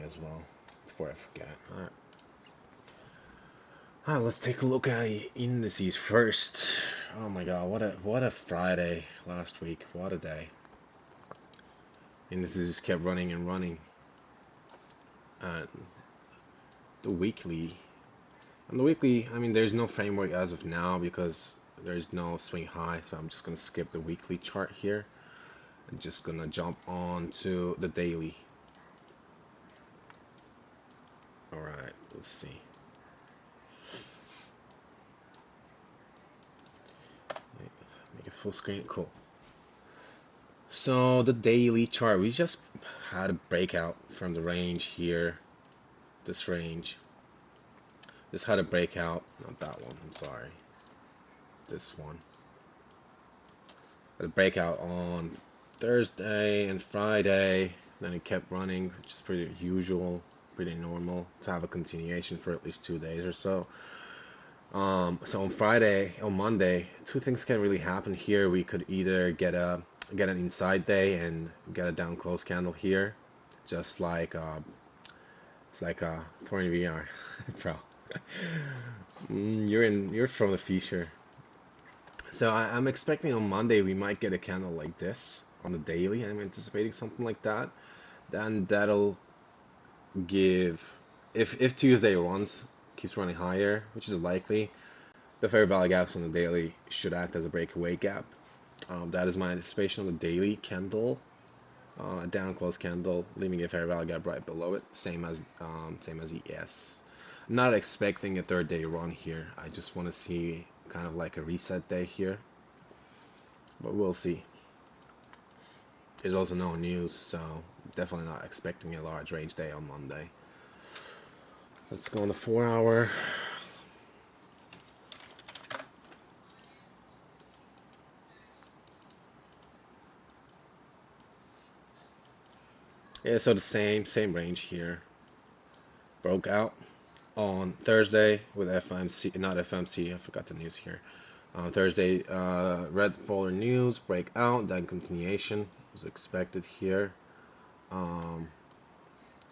as well before I forget. Alright, let's take a look at the indices first. Oh my god, what a Friday last week. What a day. Indices just kept running and running. And the weekly on the weekly, I mean there's no framework as of now because there's no swing high, so I'm just gonna skip the weekly chart here. I'm just gonna jump on to the daily. Alright, let's see. Make it full screen. Cool. So the daily chart, we just had a breakout from the range here. This range. Just had a breakout. Not that one, I'm sorry. This one. Had a breakout on Thursday and Friday. Then it kept running, which is pretty usual, pretty normal to have a continuation for at least 2 days or so. So on Monday, two things can really happen here. We could either get an inside day and get a down close candle here, just like it's like a THOR in VR, bro. You're from the future. So I'm expecting on Monday we might get a candle like this on the daily. I'm anticipating something like that. Then that'll give if Tuesday runs keeps running higher, which is likely. The fair value gaps on the daily should act as a breakaway gap. That is my anticipation on the daily candle, a down close candle, leaving a fair value gap right below it, same as ES. I'm not expecting a third day run here. I just want to see kind of like a reset day here, but we'll see. There's also no news, so definitely not expecting a large range day on Monday. Let's go on the 4 hour. Yeah, so the same range here. Broke out on Thursday with FMC, not FMC, I forgot the news here. On Thursday, red folder news, breakout, then continuation was expected here.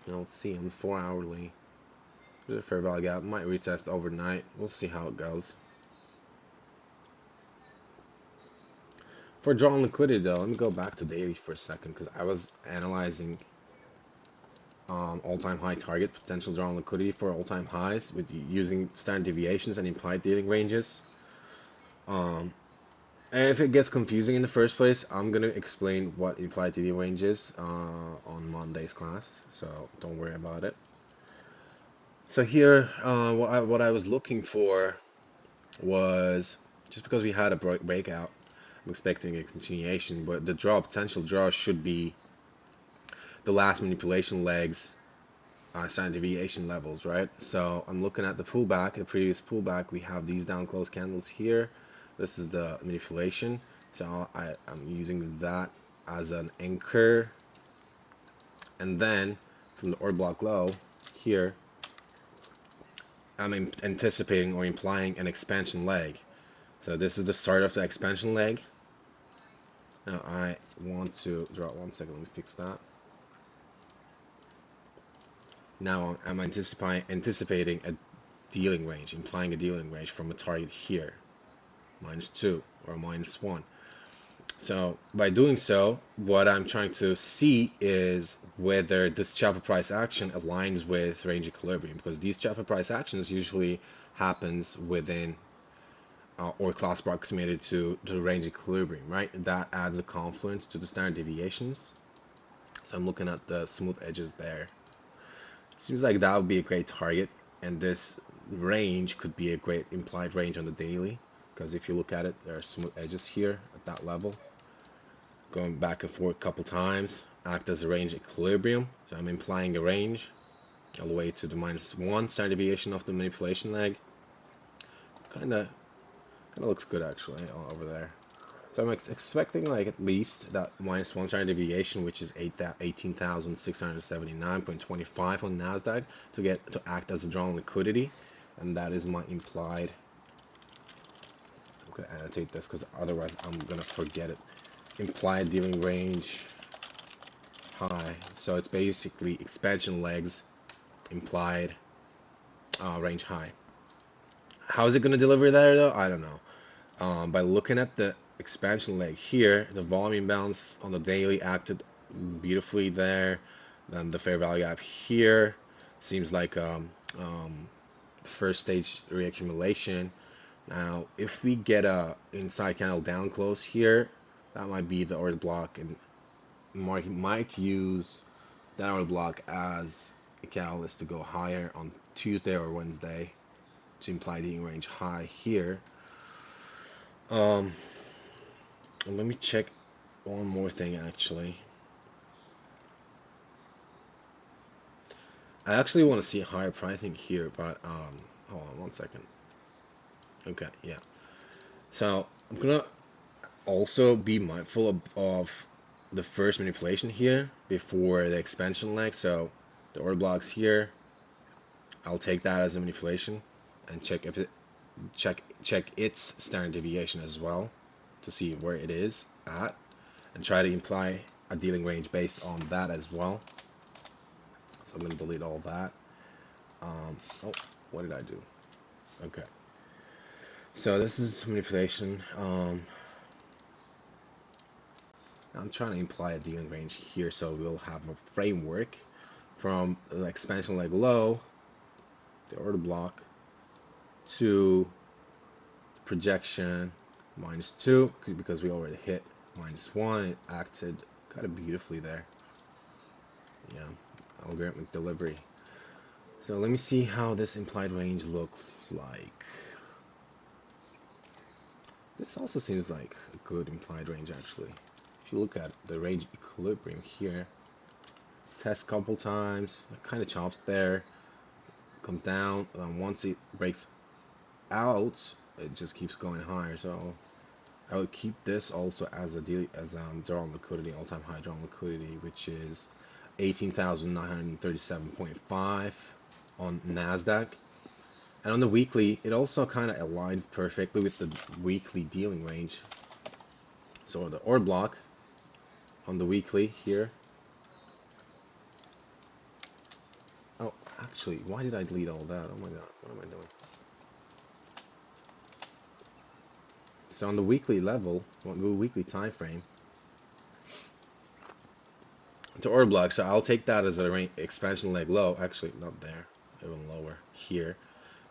Let's see on 4 hourly. There's a fair value gap, might retest overnight. We'll see how it goes. For drawn liquidity though, let me go back to daily for a second because I was analyzing all-time high target potential drawn liquidity for all-time highs with using standard deviations and implied dealing ranges. And if it gets confusing in the first place, I'm gonna explain what implied dealing range is on Monday's class, so don't worry about it. So here, what I was looking for was just because we had a breakout, I'm expecting a continuation, but the potential draw should be the last manipulation legs standard deviation levels, right? So I'm looking at the pullback, the previous pullback, we have these down close candles here. This is the manipulation. So I'm using that as an anchor. And then from the order block low here, I'm anticipating or implying an expansion leg. So this is the start of the expansion leg. Now I want to draw 1 second, let me fix that. Now I'm anticipating a dealing range, implying a dealing range from a target here, -2 or -1. So by doing so, what I'm trying to see is whether this chopper price action aligns with range equilibrium, because these chopper price actions usually happens within or close proximity to range equilibrium, right? That adds a confluence to the standard deviations. So I'm looking at the smooth edges there. Seems like that would be a great target, and this range could be a great implied range on the daily, because if you look at it, there are smooth edges here at that level, going back and forth a couple times, act as a range equilibrium. So I'm implying a range all the way to the -1 standard deviation of the manipulation leg. Kinda looks good actually over there. So I'm expecting like at least that -1 standard deviation, which is 18,679.25 on Nasdaq, to act as a drawn liquidity, and that is my implied. I'm gonna annotate this because otherwise I'm gonna forget it. Implied dealing range high. So it's basically expansion legs implied range high. How is it going to deliver there though? I don't know. By looking at the expansion leg here, the volume bounce on the daily acted beautifully there. Then the fair value gap here seems like first stage reaccumulation. Now, if we get a inside candle down close here, that might be the order block, and market might use that order block as a catalyst to go higher on Tuesday or Wednesday to imply the range high here. Um, Let me check one more thing actually. I actually want to see higher pricing here, but hold on one second. Okay, yeah. So I'm gonna also be mindful of the first manipulation here before the expansion leg. So the order blocks here, I'll take that as a manipulation and check its standard deviation as well to see where it is at and try to imply a dealing range based on that as well. So I'm going to delete all that. Oh, what did I do? Okay. So this is manipulation. I'm trying to imply a dealing range here, so we'll have a framework from the expansion leg low, the order block, to projection -2, because we already hit -1. It acted kind of beautifully there. Yeah, algorithmic delivery. So let me see how this implied range looks like. This also seems like a good implied range actually. If you look at the range equilibrium here, test couple times, it kind of chops there, comes down, once it breaks out, it just keeps going higher. So I would keep this also as a deal as drawn liquidity, all-time high drawn liquidity, which is 18,937.5 on Nasdaq. And on the weekly, it also kind of aligns perfectly with the weekly dealing range. So the order block on the weekly here. Oh, actually, why did I delete all that? Oh my god, what am I doing? So on the weekly level, on the weekly time frame, to order block, so I'll take that as a expansion leg low. Actually, not there, even lower here,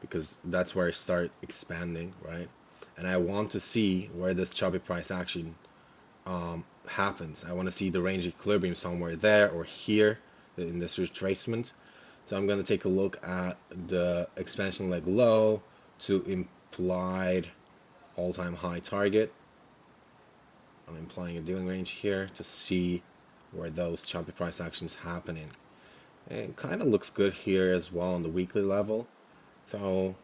because that's where I start expanding, right? And I want to see where this choppy price action happens. I want to see the range equilibrium somewhere there or here in this retracement. So I'm going to take a look at the expansion leg low to implied all-time high target. I'm implying a dealing range here to see where those choppy price actions happening. And it kind of looks good here as well on the weekly level. So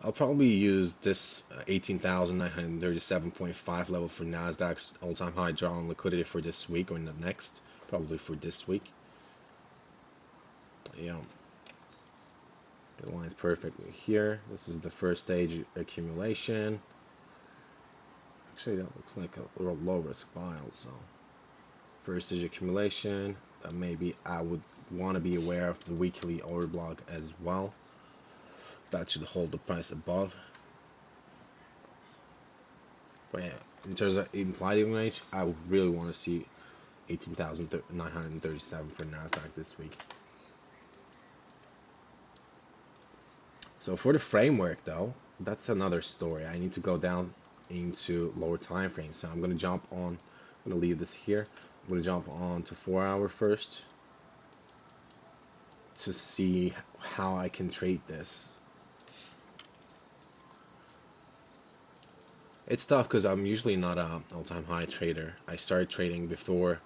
I'll probably use this 18,937.5 level for Nasdaq's all-time high drawn liquidity for this week or in the next, probably for this week. Yeah, it aligns perfectly here. This is the first stage accumulation. Actually, that looks like a little low risk file. So first stage accumulation. Maybe I would want to be aware of the weekly order block as well. That should hold the price above. But yeah, in terms of implied range, I would really want to see 18,937 for Nasdaq this week. So for the framework though, that's another story. I need to go down into lower time frames. So I'm going to jump on, I'm going to leave this here. I'm going to jump on to 4 hour first to see how I can trade this. It's tough because I'm usually not a all-time high trader. I started trading before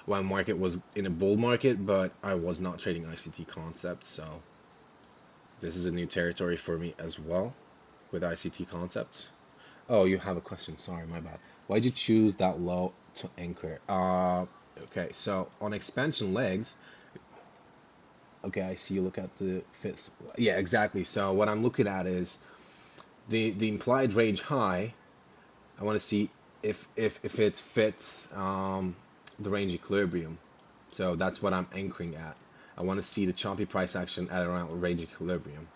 when market was in a bull market, but I was not trading ICT concepts, so this is a new territory for me as well with ICT concepts. Oh, you have a question. Sorry, my bad. Why'd you choose that low to anchor? Okay, so on expansion legs, okay, I see you look at the fits. Yeah, exactly. So what I'm looking at is the implied range high. I want to see if it fits the range equilibrium. So that's what I'm anchoring at. I want to see the choppy price action at around range equilibrium.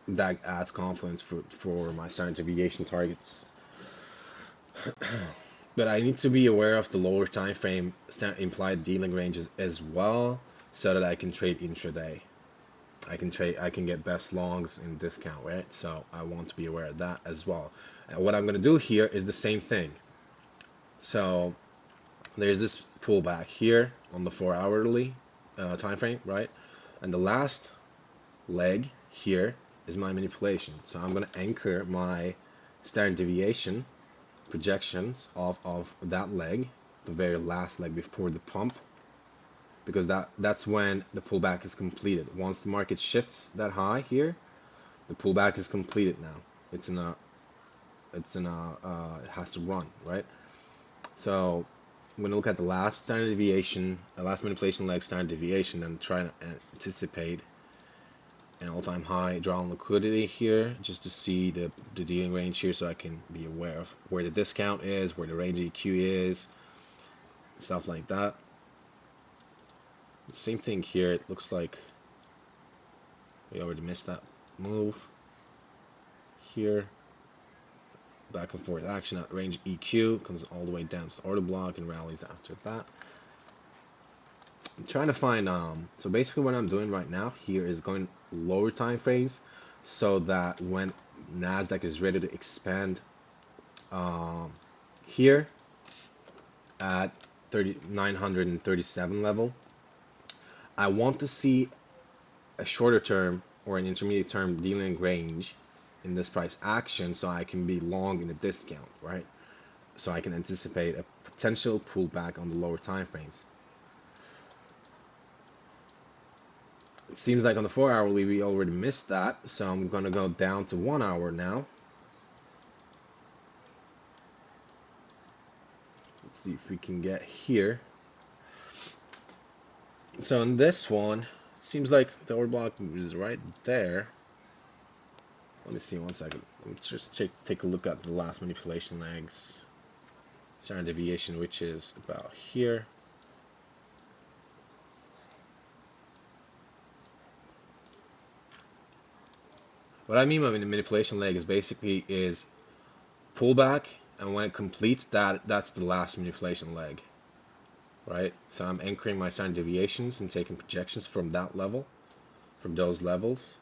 That adds confidence for my standard deviation targets. But I need to be aware of the lower time frame implied dealing ranges as well, so that I can trade intraday. I can get best longs in discount, right? So I want to be aware of that as well. And what I'm going to do here is the same thing. So there's this pullback here on the 4 hourly time frame, right? And the last leg here is my manipulation. So I'm going to anchor my standard deviation projections of that leg, the very last leg before the pump, because that's when the pullback is completed. Once the market shifts that high here, the pullback is completed now. It has to run, right? So I'm going to look at the last standard deviation, last manipulation leg standard deviation, and try to anticipate an all-time high draw on liquidity here, just to see the dealing range here, so I can be aware of where the discount is, where the range EQ is, stuff like that. Same thing here. It looks like we already missed that move here. Back and forth action at range EQ comes all the way down to the order block and rallies after that. I'm trying to find so basically what I'm doing right now here is going lower time frames, so that when Nasdaq is ready to expand here at 937 level, I want to see a shorter term or an intermediate term dealing range in this price action, so I can be long in the discount, right? So I can anticipate a potential pullback on the lower time frames. It seems like on the 4 hourly we already missed that, so I'm gonna go down to 1 hour now. Let's see if we can get here. So in this one, it seems like the order block is right there. Let me see 1 second. Let me just take a look at the last manipulation legs. Standard deviation, which is about here. What I mean by the manipulation leg is basically is pullback, and when it completes that's the last manipulation leg, right? So I'm anchoring my standard deviations and taking projections from that level, from those levels.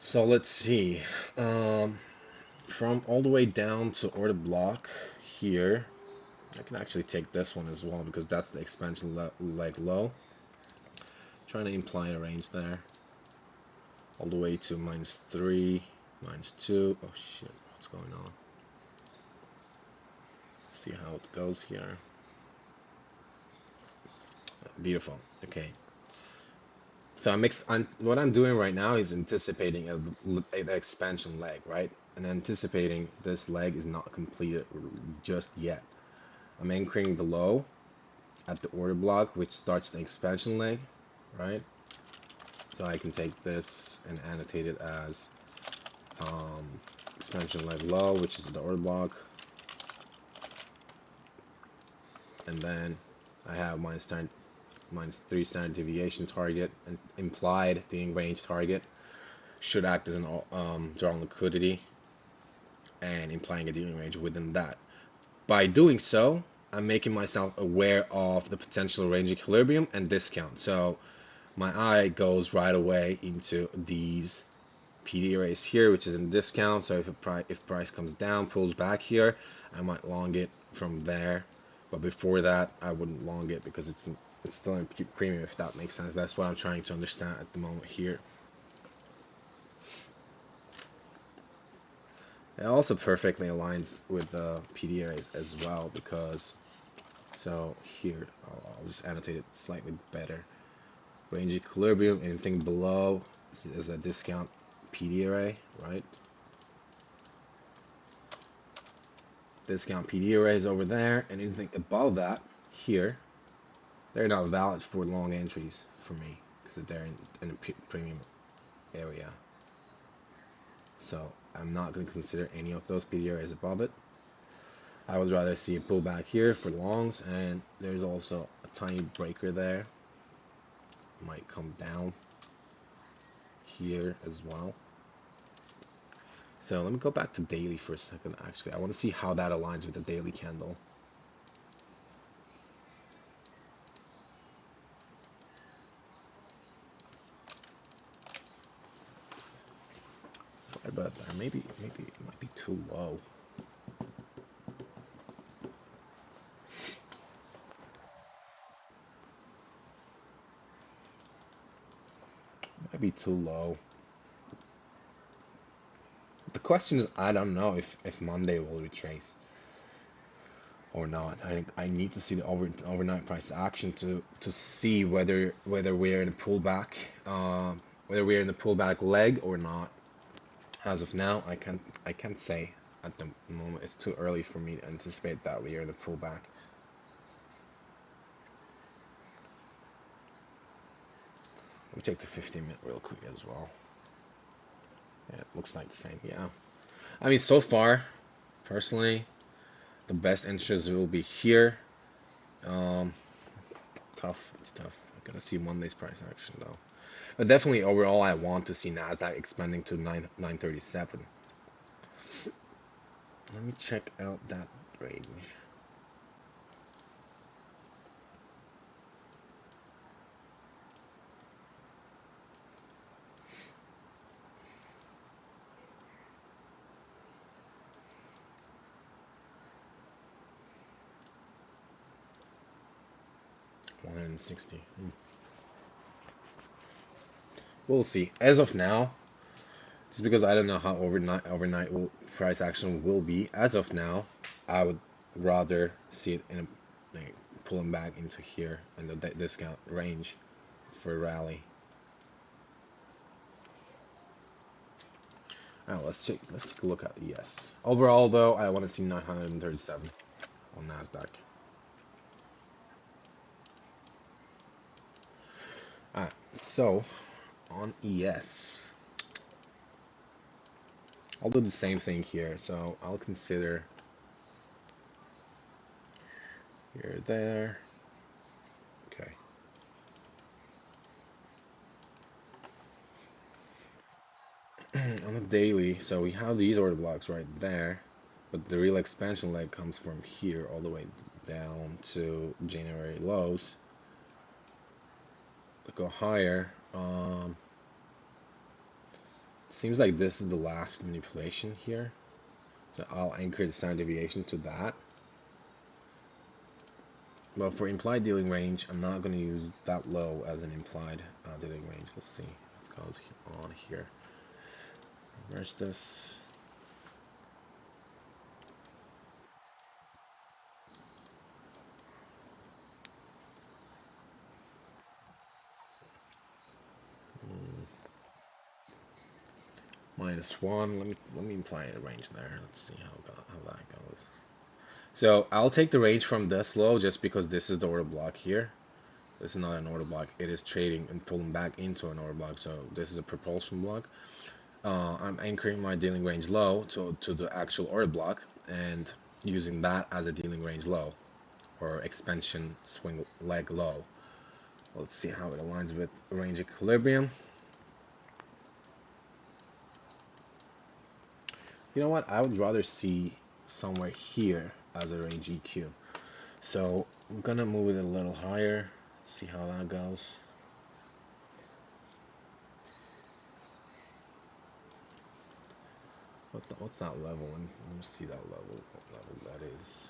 So let's see, from all the way down to order block here, I can actually take this one as well, because that's the expansion leg low. Trying to imply a range there, all the way to -3, -2. Oh shit, what's going on? Let's see how it goes here. Beautiful. Okay. So what I'm doing right now is anticipating an expansion leg, right? And anticipating this leg is not completed just yet. I'm anchoring the low at the order block, which starts the expansion leg, right? So I can take this and annotate it as expansion leg low, which is the order block. And then I have my -3 standard deviation target, and implied dealing range target should act as an draw on liquidity and implying a dealing range within that. By doing so, I'm making myself aware of the potential range equilibrium and discount. So my eye goes right away into these PD arrays here, which is in discount. So if price comes down, pulls back here, I might long it from there. But before that, I wouldn't long it, because it's still in premium, if that makes sense. That's what I'm trying to understand at the moment here. It also perfectly aligns with the PD arrays as well, because so here I'll just annotate it slightly better. Range equilibrium, anything below is a discount PD array, right? Discount PD arrays over there, and anything above that here, they're not valid for long entries for me, because they're in a premium area. So I'm not going to consider any of those PD arrays above it. I would rather see a pullback here for longs, and there's also a tiny breaker there. Might come down here as well. So let me go back to daily for a second. Actually, I want to see how that aligns with the daily candle. But maybe it might be too low. Might be too low. The question is, I don't know if Monday will retrace or not. I need to see the overnight price action to see whether we're in a pullback, whether we're in the pullback leg or not. As of now, I can't say at the moment. It's too early for me to anticipate that we are in a pullback. Let me check the 15-minute real quick as well. Yeah, it looks like the same. Yeah. I mean, so far, personally, the best interest will be here. Um, Tough. It's tough. I gotta see Monday's price action though. But definitely overall, I want to see Nasdaq expanding to 937. Let me check out that range. One hundred and 60. We'll see. As of now, just because I don't know how overnight price action will be. As of now, I would rather see it in a like, pulling back into here in the discount range for a rally. Now let's take a look at ES. Overall though, I want to see 937 on Nasdaq. Alright, so on ES, I'll do the same thing here. So I'll consider here, there. Okay. On the daily, so we have these order blocks right there, but the real expansion leg comes from here all the way down to January lows. Go higher. Seems like this is the last manipulation here. So I'll anchor the standard deviation to that. But for implied dealing range, I'm not going to use that low as an implied dealing range. Let's see what goes on here. Reverse this. -1. Let me imply a range there. Let's see how that goes. So I'll take the range from this low just because this is the order block here. This is not an order block. It is trading and pulling back into an order block. So this is a propulsion block. I'm anchoring my dealing range low to the actual order block and using that as a dealing range low or expansion swing leg low. Let's see how it aligns with range equilibrium. You know what? I would rather see somewhere here as a range EQ. So I'm gonna move it a little higher, see how that goes. What's that level? Let me see that level. What level that is?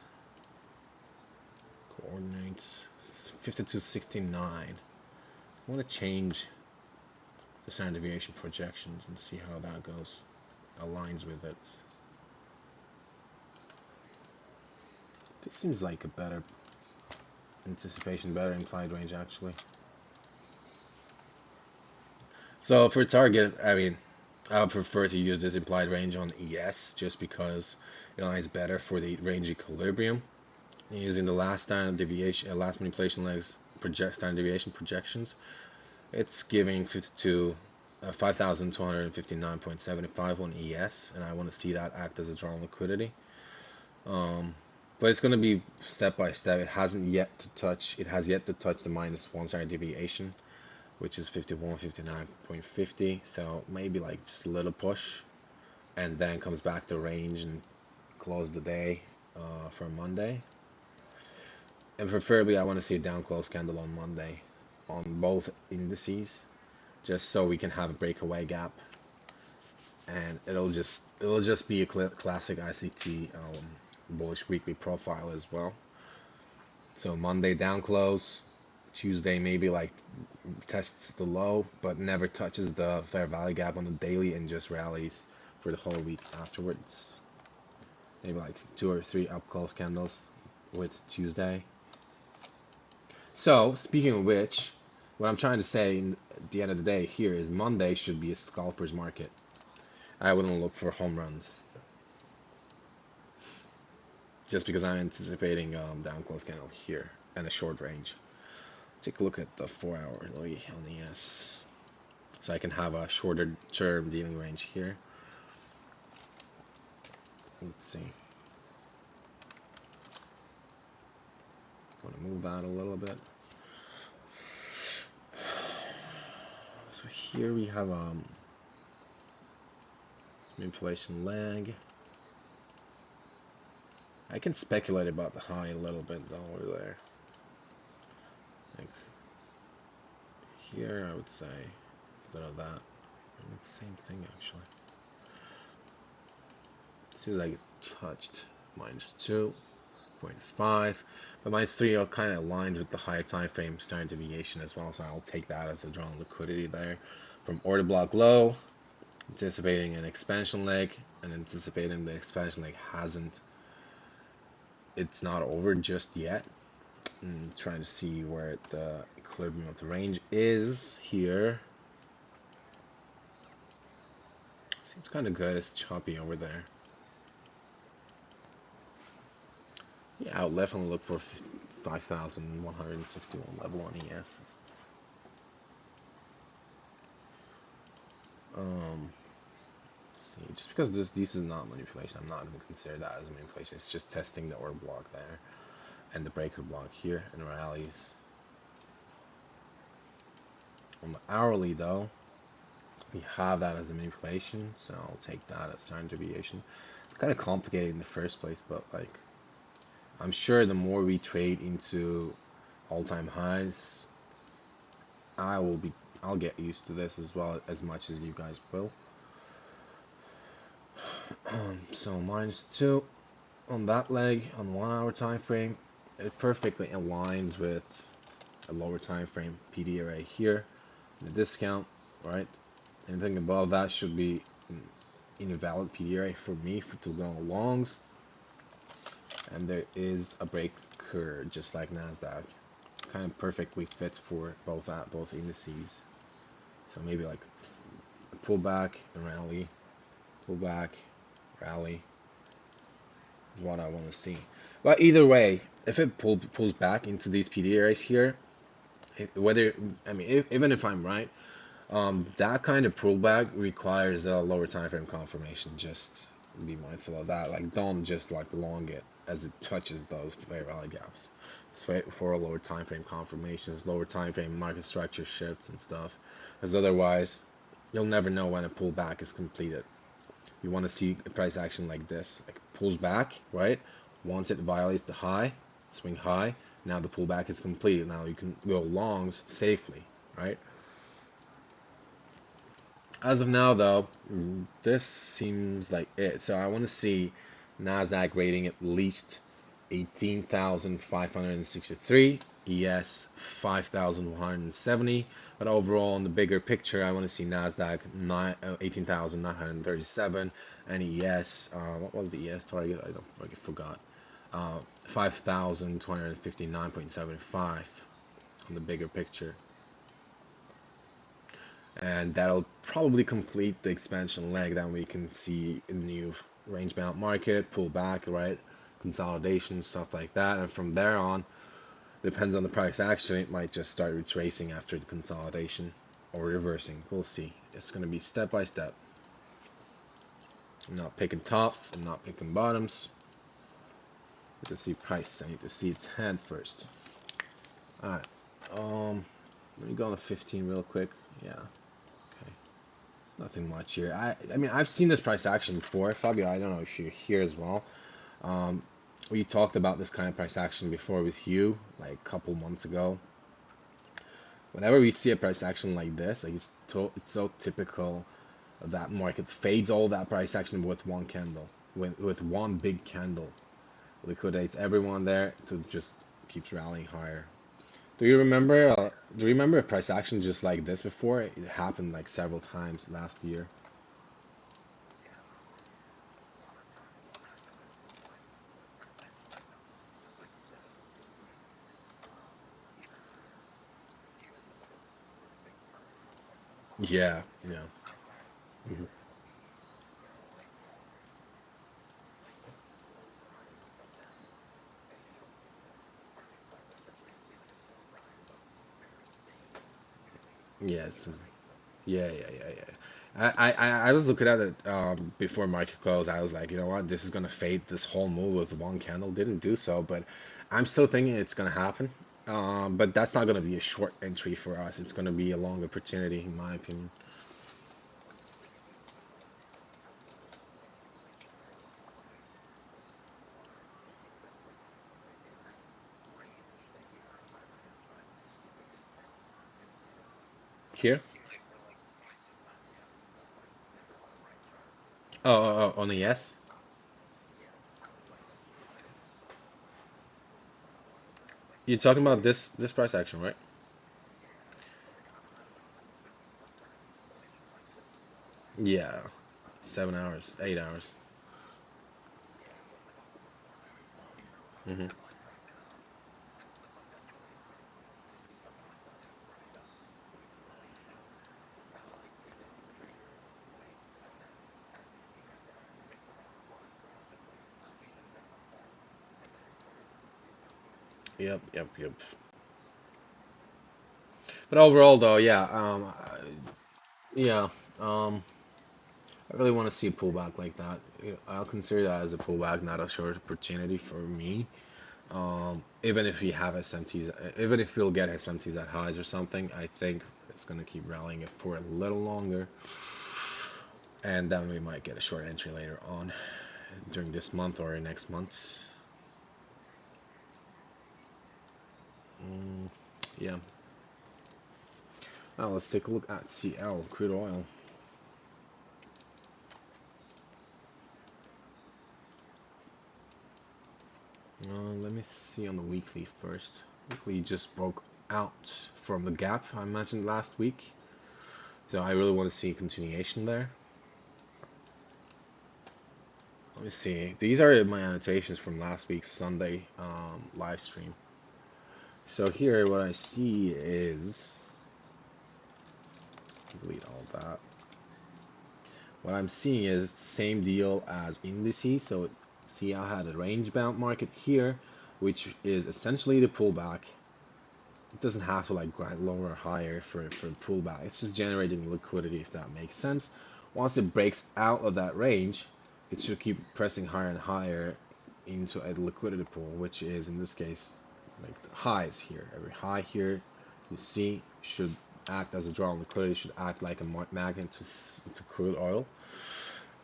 Coordinates 5269. I want to change the standard deviation projections and see how that goes. Aligns with it. This seems like a better anticipation, better implied range actually. So for target, I mean, I would prefer to use this implied range on ES just because it aligns better for the range equilibrium. Using the last standard deviation, last manipulation legs standard deviation projections, it's giving 5,259.75 on ES, and I want to see that act as a drawn liquidity. But it's going to be step by step. It hasn't yet to touch. It has yet to touch the -1 standard deviation, which is 5159.50. So maybe like just a little push, and then comes back to range and close the day for Monday. And preferably, I want to see a down close candle on Monday on both indices, just so we can have a breakaway gap, and it'll just be a classic ICT bullish weekly profile as well. So Monday down close, Tuesday maybe like tests the low, but never touches the fair value gap on the daily and just rallies for the whole week afterwards. Maybe like 2 or 3 up close candles with Tuesday. So speaking of which, what I'm trying to say at the end of the day here is Monday should be a scalper's market. I wouldn't look for home runs, just because I'm anticipating down close candle here and a short range. Take a look at the 4-hourly on the S, so I can have a shorter term dealing range here. Let's see. Want to move that a little bit. So here we have manipulation lag. I can speculate about the high a little bit though over there. Like here, I would say instead of that, it's the same thing actually. Seems like it touched -2.5, but -3 are kind of aligned with the higher time frame standard deviation as well, so I'll take that as a drawn liquidity there. From order block low, anticipating an expansion leg, and anticipating the expansion leg it's not over just yet. I'm trying to see where the equilibrium of the range is here. Seems kind of good. It's choppy over there. Yeah, I'll definitely look for 5,161 level on ES. See, just because this is not manipulation, I'm not going to consider that as manipulation. It's just testing the order block there and the breaker block here and rallies. On the hourly though, we have that as a manipulation, so I'll take that as standard deviation. It's kind of complicated in the first place, but like I'm sure the more we trade into all-time highs, I'll get used to this as well as much as you guys will. So -2 on that leg on 1 hour time frame, it perfectly aligns with a lower time frame PD array here. The discount, right? Anything above that should be an invalid PD array for me to go longs. And there is a breaker just like Nasdaq, kind of perfectly fits for both indices. So maybe like a pullback and rally, pullback, rally is what I want to see. But either way, if it pulls back into these PD arrays here, even if I'm right, that kind of pullback requires a lower time frame confirmation. Just be mindful of that. Like, don't just like long it as it touches those fair value gaps. Just wait for a lower time frame confirmations, lower time frame market structure shifts and stuff, because otherwise, you'll never know when a pullback is completed. You want to see a price action like this, like pulls back, right? Once it violates the high, swing high. Now the pullback is complete. Now you can go longs safely, right? As of now, though, this seems like it. So I want to see Nasdaq rating at least 18,563, ES 5,170. But overall, in the bigger picture, I want to see Nasdaq 18,937 and ES. What was the ES target? I forgot. 5,259.75 on the bigger picture. And that'll probably complete the expansion leg. Then we can see a new range bound market, pull back, right? Consolidation, stuff like that. And from there on, depends on the price action, it might just start retracing after the consolidation or reversing. We'll see. It's going to be step by step. I'm not picking tops, I'm not picking bottoms. To see price, I need to see its head first. All right. Let me go on the 15 real quick. Yeah. Okay. Nothing much here. I mean, I've seen this price action before, Fabio. I don't know if you're here as well. Um, we talked about this kind of price action before with you, like a couple months ago. Whenever we see a price action like this, like it's so typical of that market fades all that price action with one candle, with one big candle, liquidates everyone there to just keeps rallying higher. Do you remember? Do you remember a price action just like this before? It happened like several times last year. Yeah, yeah. Mhm. Yes. Yeah. I was looking at it before market close. I was like, you know what, this is gonna fade this whole move with one candle. Didn't do so, but I'm still thinking it's gonna happen. But that's not gonna be a short entry for us. It's gonna be a long opportunity, in my opinion. Here? On a yes. You're talking about this price action, right? Yeah, 7 hours, 8 hours. Hmm. Yep. But overall, though, yeah, yeah, um, I really want to see a pullback like that. I'll consider that as a pullback, not a short opportunity for me. Even if we have SMTs, even if we'll get SMTs at highs or something, I think it's gonna keep rallying it for a little longer, and then we might get a short entry later on during this month or next month. Mm, yeah. Now let's take a look at CL crude oil. Let me see on the weekly first. Weekly just broke out from the gap I mentioned last week, so I really want to see a continuation there. Let me see. These are my annotations from last week's Sunday live stream. So here, what I see is delete all that. What I'm seeing is same deal as indices. So see, I had a range bound market here, which is essentially the pullback. It doesn't have to like grind lower or higher for a pullback. It's just generating liquidity, if that makes sense. Once it breaks out of that range, it should keep pressing higher and higher into a liquidity pool, which is in this case like the highs here. Every high here you see should act as a draw on liquidity, should act like a magnet to crude oil.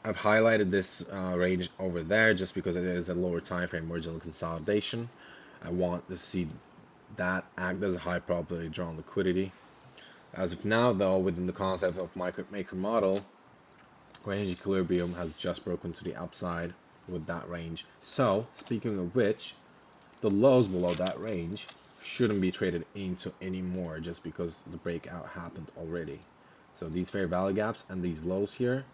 I've highlighted this range over there just because it is a lower time frame marginal consolidation. I want to see that act as a high probability draw on liquidity. As of now, though, within the concept of maker model, range equilibrium has just broken to the upside with that range. So, speaking of which, the lows below that range shouldn't be traded into anymore just because the breakout happened already. So these fair value gaps and these lows here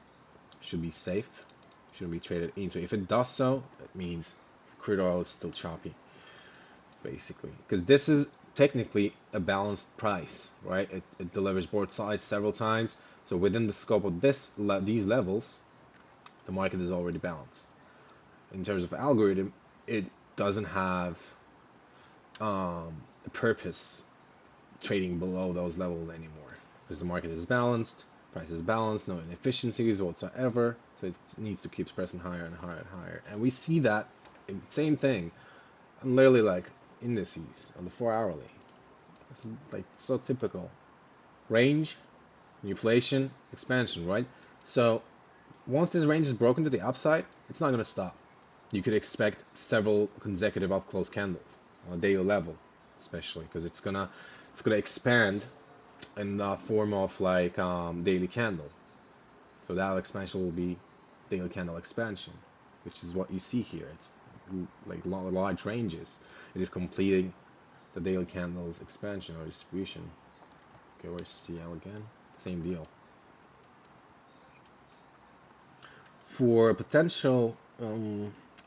should be safe, shouldn't be traded into. If it does so, it means crude oil is still choppy, basically. Because this is technically a balanced price, right? It delivers both sides several times. So within the scope of these levels, the market is already balanced. In terms of algorithm, it doesn't have a purpose trading below those levels anymore because the market is balanced, price is balanced, no inefficiencies whatsoever. So it needs to keep pressing higher and higher and higher, and we see that Same thing. I'm literally like indices on the 4 hourly. This is like so typical. Range, manipulation, expansion, right? So once this range is broken to the upside, it's not going to stop. You could expect several consecutive up close candles on a daily level, especially because it's gonna expand in the form of like daily candle. So that expansion will be daily candle expansion, which is what you see here. It's like large ranges. It is completing the daily candles expansion or distribution. Okay, where's CL again? Same deal. For potential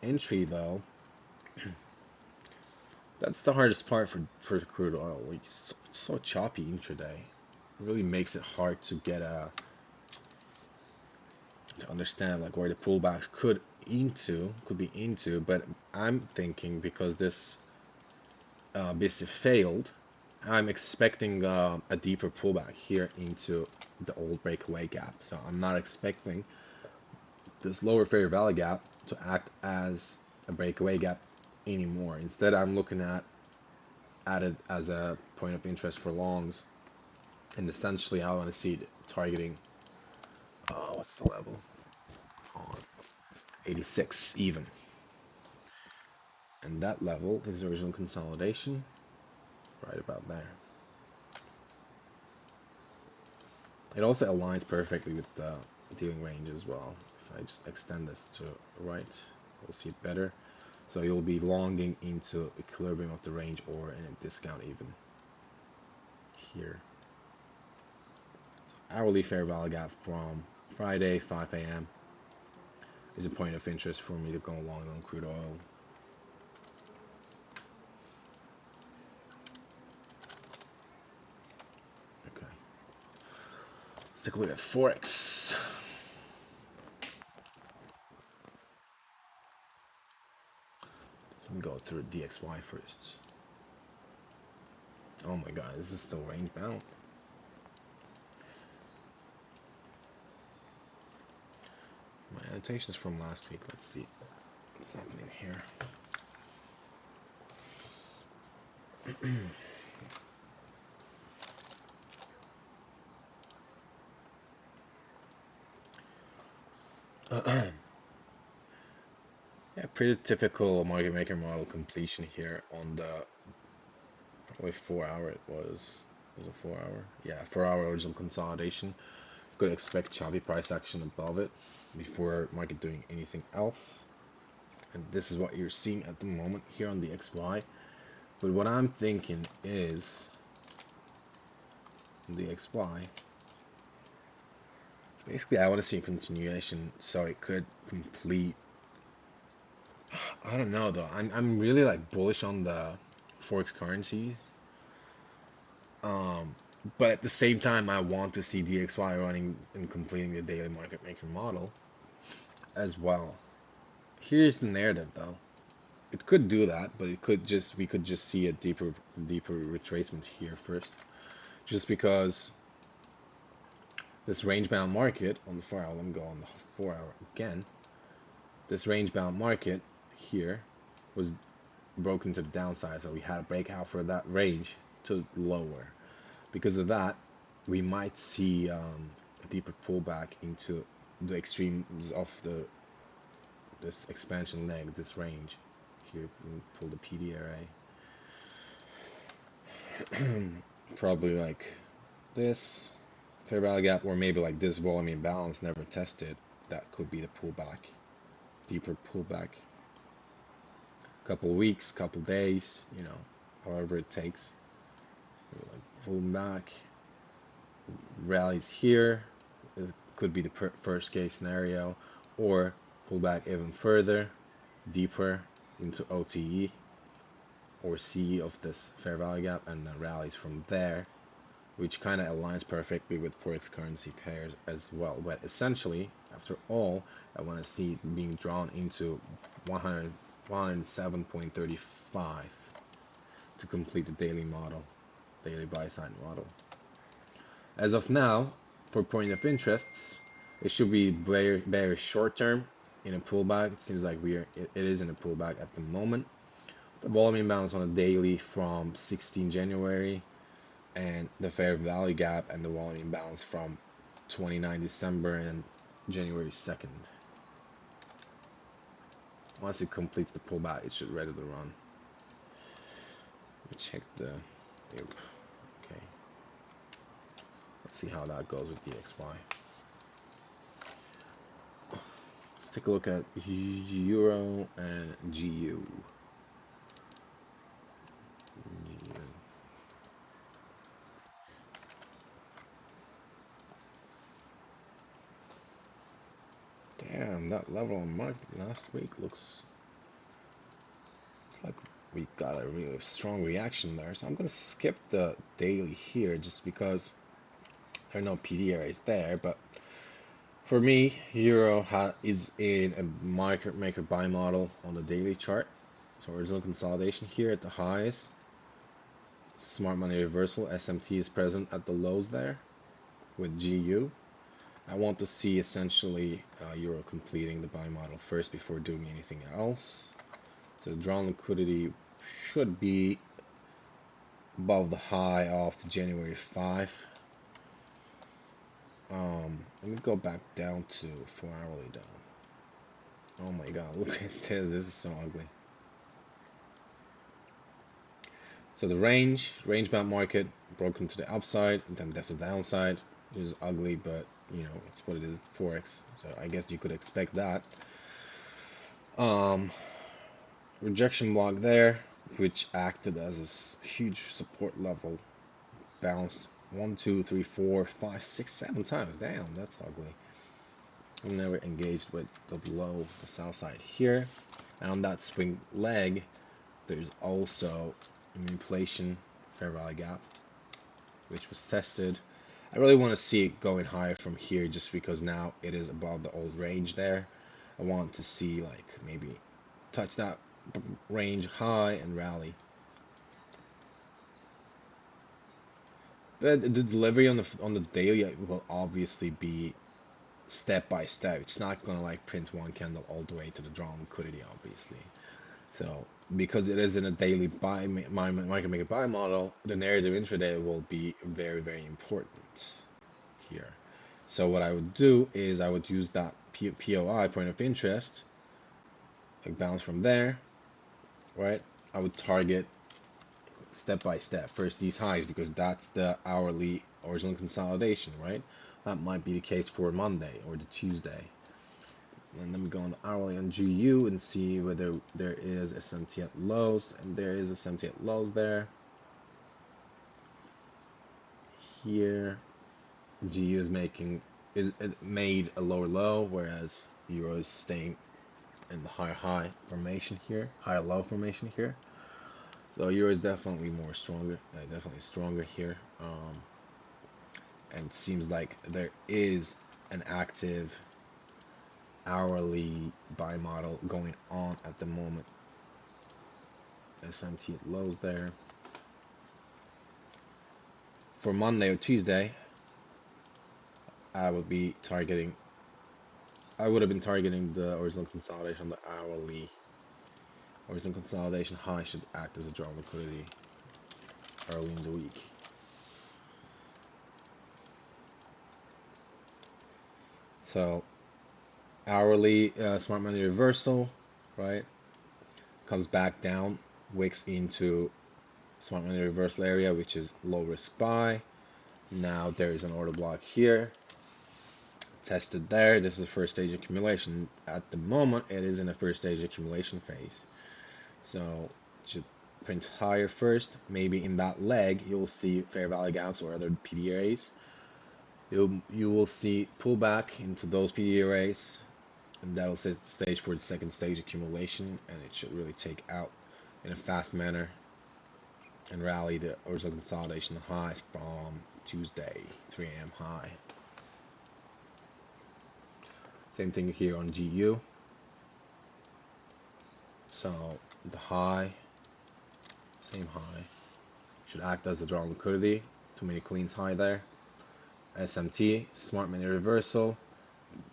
entry though, that's the hardest part for crude oil. Like it's so choppy intraday. It really makes it hard to get a to understand like where the pullbacks could be into. But I'm thinking because this basically failed, I'm expecting a deeper pullback here into the old breakaway gap. So I'm not expecting this lower fair value gap to act as a breakaway gap anymore. Instead, I'm looking at it as a point of interest for longs, and essentially I want to see it targeting. What's the level? On 86 even, and that level is original consolidation, right about there. It also aligns perfectly with the dealing range as well. If I just extend this to right, we'll see it better. So you'll be longing into equilibrium of the range or in a discount even here. Hourly fair value gap from Friday 5 a.m. is a point of interest for me to go long on crude oil. Okay, let's take a look at Forex. Let me go through DXY first. Oh my god, this is still range bound. My annotations from last week. Let's see what's happening here. Yeah, pretty typical market maker model completion here on the probably 4 hour it was. Was it 4 hour? Yeah, 4 hour original consolidation. Could expect choppy price action above it before market doing anything else. And this is what you're seeing at the moment here on the XY. But what I'm thinking is the XY. Basically, I want to see a continuation so it could complete. I don't know though. I'm really like bullish on the forex currencies. Um, but at the same time, I want to see DXY running and completing the daily market maker model as well. Here's the narrative though. It could do that, but we could just see a deeper retracement here first, just because this range bound market on the 4 hour. Let me go on the 4 hour again. This range bound market here was broken to the downside, so we had a breakout for that range to lower. Because of that, we might see a deeper pullback into the extremes of this expansion leg, this range. Here, pull the PD array. Probably like this fair value gap, or maybe like this volume imbalance never tested. That could be the pullback, deeper pullback. Couple weeks, couple days, however it takes. Like pulling back, rallies here. It could be the first case scenario, or pull back even further, deeper into OTE or CE of this fair value gap, and then rallies from there, which kind of aligns perfectly with forex currency pairs as well. But essentially, after all, I want to see it being drawn into 100, 107.35 to complete the daily model, daily buy side model. As of now, for point of interests, it should be very, very short term in a pullback. It seems like it is in a pullback at the moment. The volume imbalance on a daily from 16 January, and the fair value gap and the volume imbalance from 29 December and January 2nd. Once it completes the pullback, it should ready to run. Let me check the. Yep. Okay. Let's see how that goes with DXY. Let's take a look at Euro and GU. Damn, that level on market last week looks like we got a really strong reaction there. So I'm gonna skip the daily here just because there are no PD areas there. But for me, Euro is in a market maker buy model on the daily chart. So original consolidation here at the highs. Smart money reversal. SMT is present at the lows there with GU. I want to see essentially Euro completing the buy model first before doing anything else. So the drawn liquidity should be above the high of January 5. Let me go back down to 4 hourly down. Oh my god, look at this. This is so ugly. So the range bound market broken to the upside, and then that's the downside. It is ugly, but you know, it's what it is, Forex. So I guess you could expect that. Rejection block there, which acted as a huge support level. Bounced 1, 2, 3, 4, 5, 6, 7 times. Damn, that's ugly. I'm never engaged with the low, the south side here. And on that swing leg, there's also inflation fair value gap, which was tested. I really want to see it going higher from here just because now it is above the old range there. I want to see like maybe touch that range high and rally. But the delivery on the daily will obviously be step by step. It's not gonna like print one candle all the way to the drawn liquidity, obviously. So because it is in a daily buy market maker buy model, the narrative intraday will be very, very important here. So what I would do is I would use that POI, point of interest, like bounce from there, right? I would target step by step first these highs because that's the hourly original consolidation, right? That might be the case for Monday or the Tuesday. And then we go on the hourly on GU and see whether there is SMT at lows, and there is SMT at lows there. Here, GU is making it made a lower low, whereas Euro is staying in the higher high formation here, higher low formation here. So Euro is definitely definitely stronger here. And it seems like there is an active hourly buy model going on at the moment. SMT at lows there. For Monday or Tuesday, I would have been targeting the original consolidation, the hourly. Original consolidation high should act as a drawn liquidity early in the week. So hourly smart money reversal, right? Comes back down, wicks into smart money reversal area, which is low risk buy. Now there is an order block here. Tested there. This is the first stage accumulation. At the moment, it is in a first stage accumulation phase. So it should print higher first. Maybe in that leg, you'll see fair value gaps or other PD arrays. You will see pullback into those PD arrays, and that'll set the stage for the second stage accumulation, and it should really take out in a fast manner and rally the original consolidation highs from Tuesday, 3 a.m. high. Same thing here on GU. So the high, same high, should act as a drawn liquidity. Too many cleans high there. SMT, smart money reversal,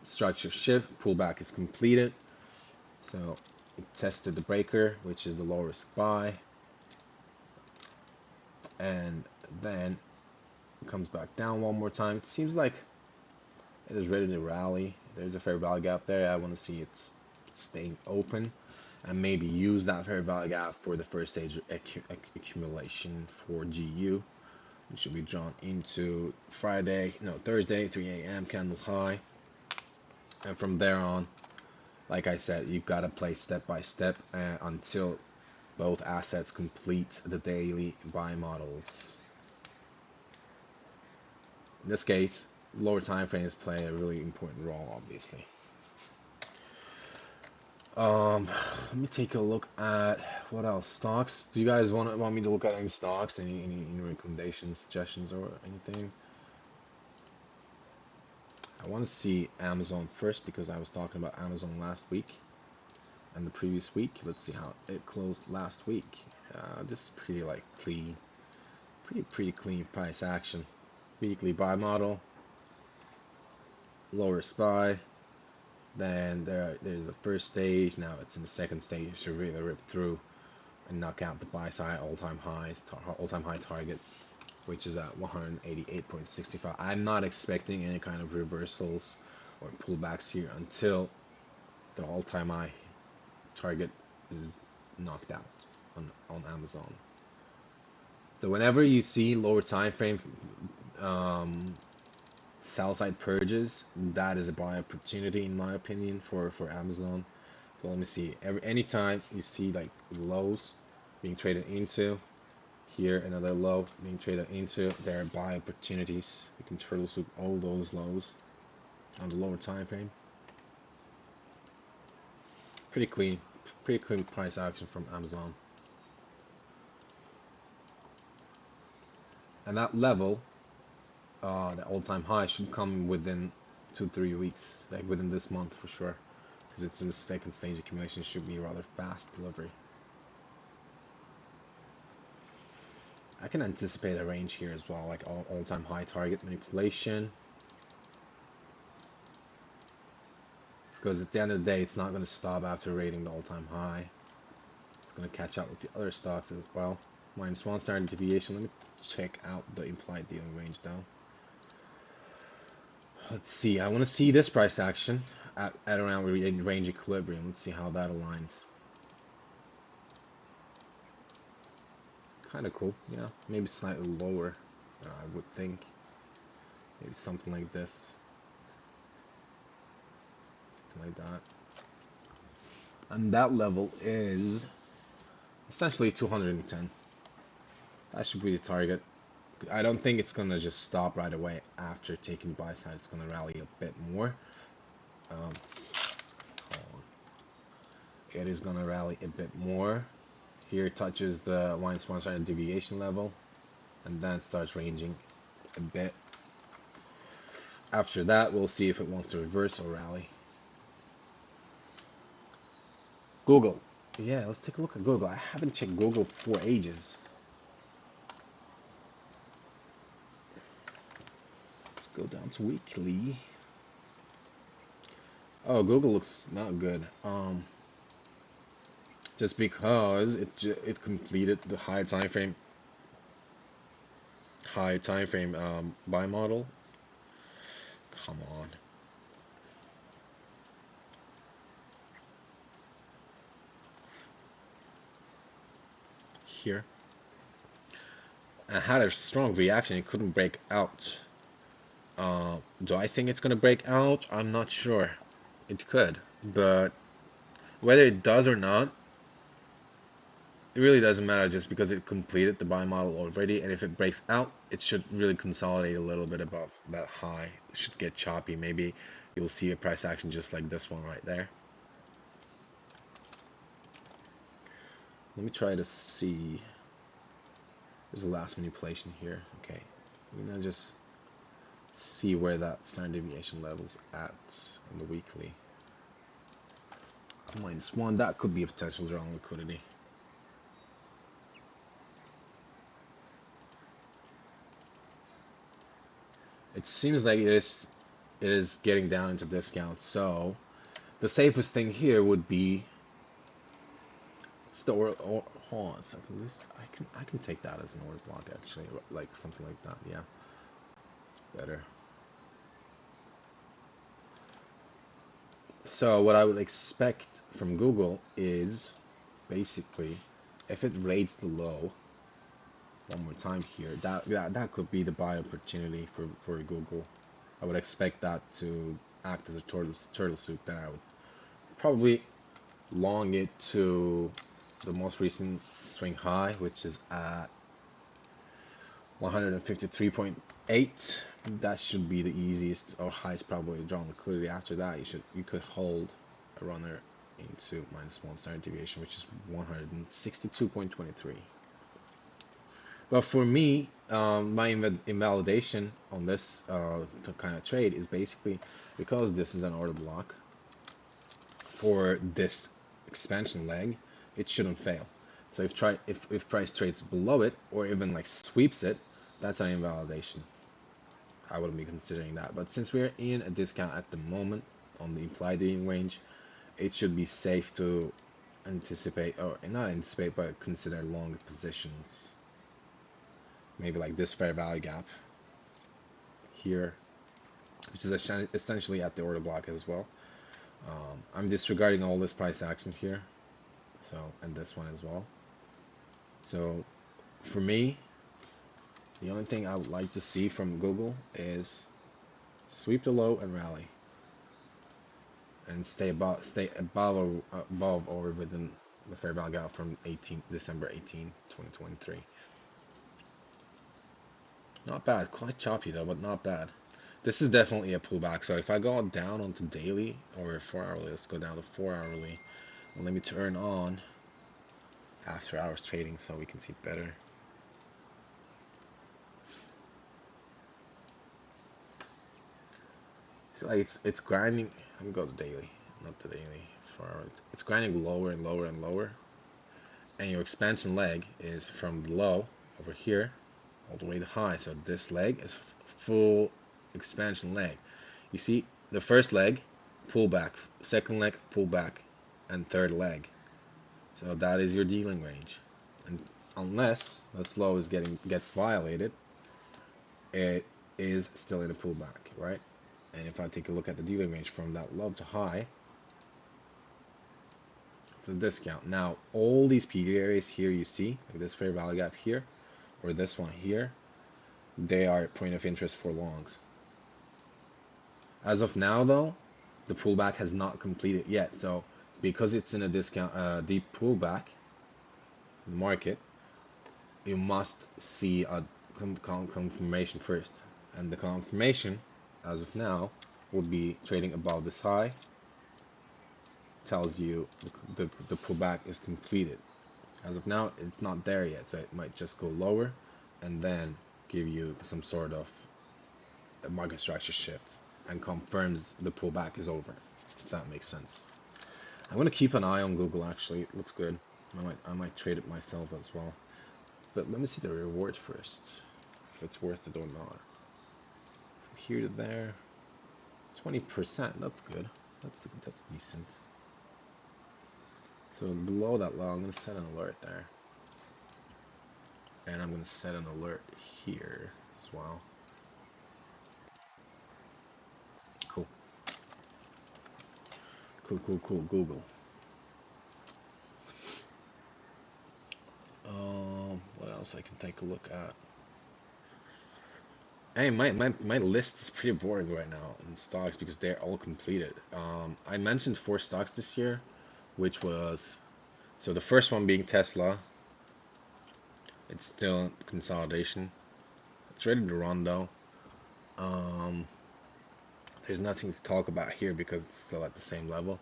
structure shift, pullback is completed. So it tested the breaker, which is the low risk buy, and then it comes back down one more time. It seems like it is ready to rally. There's a fair value gap there. I want to see it staying open and maybe use that fair value gap for the first stage accumulation for GU. It should be drawn into Thursday, 3 a.m. candle high. And from there on, like I said, you've got to play step by step until both assets complete the daily buy models. In this case, lower time frames play a really important role, obviously. Let me take a look at what else. Stocks. Do you guys want me to look at any stocks? Any recommendations, suggestions, or anything? I want to see Amazon first because I was talking about Amazon last week and the previous week. Let's see how it closed last week. This is pretty like clean, pretty clean price action. Weekly buy model, lower SPY. Then there's the first stage. Now it's in the second stage to really rip through and knock out the buy side all-time high target, which is at 188.65. I'm not expecting any kind of reversals or pullbacks here until the all-time high target is knocked out on Amazon. So whenever you see lower time frame sell side purges, that is a buy opportunity in my opinion for Amazon. So let me see. Anytime you see like lows being traded into, here another low being traded into, there are buy opportunities. You can troubleshoot all those lows on the lower time frame. Pretty clean price action from Amazon. And that level, the all-time high, should come within 2-3 weeks, like within this month for sure, because it's in the second stage accumulation. It should be rather fast delivery. I can anticipate a range here as well, like all-time high target manipulation, because at the end of the day, it's not going to stop after rating the all-time high. It's going to catch up with the other stocks as well. -1 standard deviation. Let me check out the implied dealing range though. Let's see. I want to see this price action at around range equilibrium. Let's see how that aligns. Kind of cool, yeah. Maybe slightly lower, I would think. Maybe something like this. Something like that. And that level is essentially 210. That should be the target. I don't think it's gonna just stop right away after taking buy side. It's gonna rally a bit more. Hold on. It is gonna rally a bit more. Here it touches the -1 standard deviation level, and then starts ranging a bit. After that, we'll see if it wants to reverse or rally. Google. Yeah, let's take a look at Google. I haven't checked Google for ages. Let's go down to weekly. Oh, Google looks not good. Just because it completed the high time frame buy model. Come on. Here. I had a strong reaction. It couldn't break out. Do I think it's gonna break out? I'm not sure. It could, but whether it does or not, it really doesn't matter just because it completed the buy model already, and if it breaks out, it should really consolidate a little bit above that high. It should get choppy. Maybe you'll see a price action just like this one right there. Let me try to see. There's a last manipulation here. Okay, I'm gonna just see where that standard deviation level's at on the weekly. -1, that could be a potential draw on liquidity. It seems like it is getting down into discount, so the safest thing here would be It's the or hold on a second. This I can take that as an order block actually, like something like that. Yeah, it's better. So what I would expect from Google is basically if it rates the low one more time here, that could be the buy opportunity for Google. I would expect that to act as a turtle soup. Then I would probably long it to the most recent swing high, which is at 153.8. That should be the easiest or highest probability drawing liquidity. After that, you could hold a runner into -1 standard deviation, which is 162.23. But for me, my invalidation on this kind of trade is basically because this is an order block for this expansion leg, it shouldn't fail. So if price trades below it or even like sweeps it, that's an invalidation. I wouldn't be considering that. But since we're in a discount at the moment on the implied dealing range, it should be safe to anticipate, or not anticipate, but consider long positions. Maybe like this fair value gap here, which is essentially at the order block as well. I'm disregarding all this price action here, so, and this one as well. So for me, the only thing I would like to see from Google is sweep the low and rally, and stay above or within the fair value gap from December 18, 2023. Not bad, quite choppy though, but not bad. This is definitely a pullback. So if I go down onto daily or 4 hourly, let's go down to 4 hourly, and let me turn on after hours trading so we can see better. So like it's grinding. Let me go to daily, not the daily. 4 hours. It's grinding lower and lower and lower, and your expansion leg is from the low over here all the way to high. So this leg is full expansion leg. You see the first leg, pull back, second leg, pull back, and third leg. So that is your dealing range. And unless the low gets violated, it is still in a pullback, right? And if I take a look at the dealing range from that low to high, it's a discount. Now all these PD areas here you see, like this fair value gap here, or this one here, they are point of interest for longs. As of now, though, the pullback has not completed yet. So because it's in a discount, deep pullback in the market, you must see a confirmation first. And the confirmation, as of now, would be trading above this high. Tells you the pullback is completed. As of now, it's not there yet, so it might just go lower and then give you some sort of a market structure shift and confirms the pullback is over, if that makes sense. I'm going to keep an eye on Google, actually. It looks good. I might trade it myself as well. But let me see the reward first, if it's worth it or not. From here to there, 20%, that's good. That's decent. So below that low, I'm going to set an alert there. And I'm going to set an alert here as well. Cool. Cool, Google. What else I can take a look at? Hey, my list is pretty boring right now in stocks because they're all completed. I mentioned 4 stocks this year, which was, so the first one being Tesla. It's still in consolidation. It's ready to run though. There's nothing to talk about here because it's still at the same level.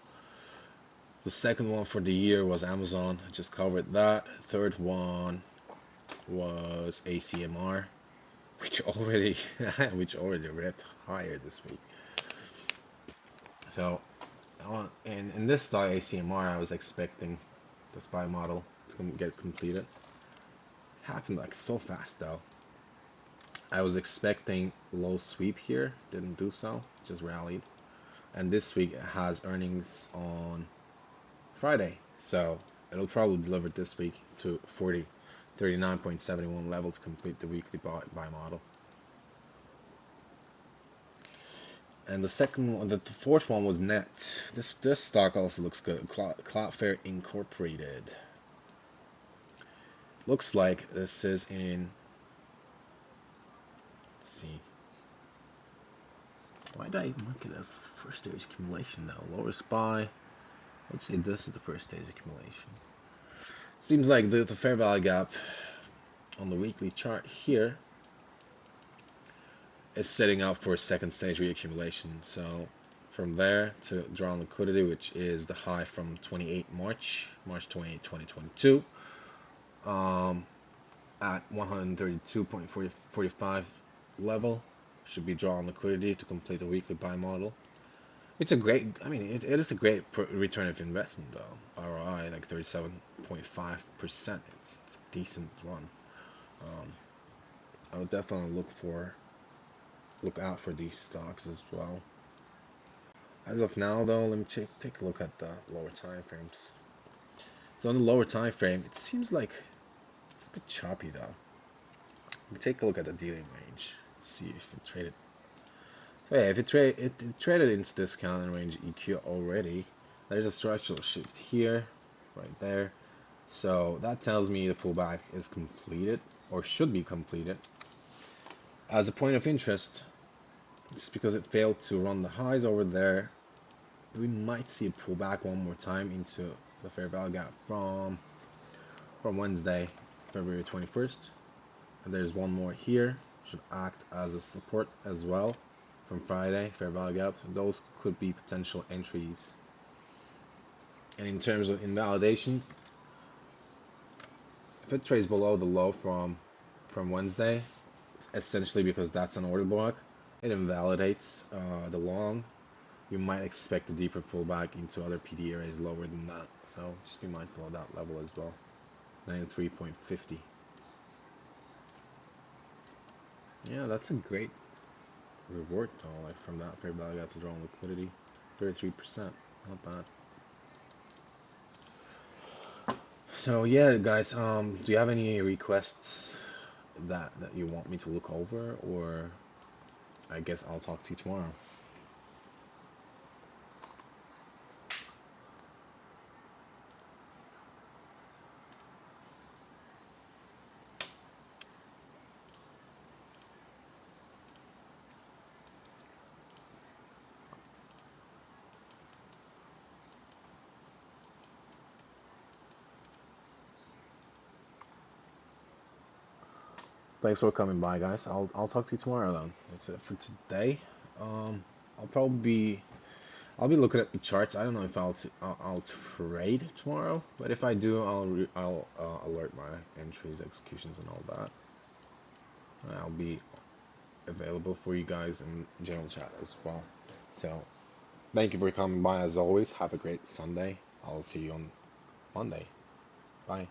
The second one for the year was Amazon. I just covered that. Third one was ACMR, which already ripped higher this week. So, in this stock ACMR, I was expecting the SPY model to get completed. It happened like so fast though. I was expecting low sweep here, didn't do so, just rallied. And this week it has earnings on Friday, so it'll probably deliver this week to 39.71 level to complete the weekly buy model. And the second one, the fourth one was Net. This stock also looks good. Cloudflare Incorporated. Looks like this is in. Let's see. Why did I mark it as first stage accumulation now? Lowest buy. Let's say this is the first stage accumulation. Seems like the fair value gap on the weekly chart here is setting up for a second stage reaccumulation. So from there to draw on liquidity, which is the high from March 28, 2022, at 132.45 level, should be draw on liquidity to complete the weekly buy model. It's a great, I mean, it is a great return of investment though. ROI like 37.5%. It's a decent one. I would definitely look out for these stocks as well. As of now, though, let me take a look at the lower time frames. So on the lower time frame, it seems like it's a bit choppy, though. Let me take a look at the dealing range. Let's see if it traded. So yeah, if it traded into discount range EQ already, there's a structural shift here, right there. So that tells me the pullback is completed or should be completed. As a point of interest, it's because it failed to run the highs over there. We might see a pullback one more time into the fair value gap from Wednesday, February 21st. And there's one more here, should act as a support as well from Friday, fair value gap. So those could be potential entries. And in terms of invalidation, if it trades below the low from Wednesday, essentially because that's an order block, it invalidates the long. You might expect a deeper pullback into other PD areas lower than that. So just be mindful of that level as well. 93.50. Yeah, that's a great reward though, like from that fair value to draw on liquidity. 33%. Not bad. So yeah, guys, do you have any requests that you want me to look over, or I guess I'll talk to you tomorrow. Thanks for coming by, guys. I'll talk to you tomorrow then. That's it for today. I'll probably I'll be looking at the charts. I don't know if I'll trade tomorrow, but if I do, I'll alert my entries, executions, and all that. I'll be available for you guys in general chat as well. So thank you for coming by as always. Have a great Sunday. I'll see you on Monday. Bye.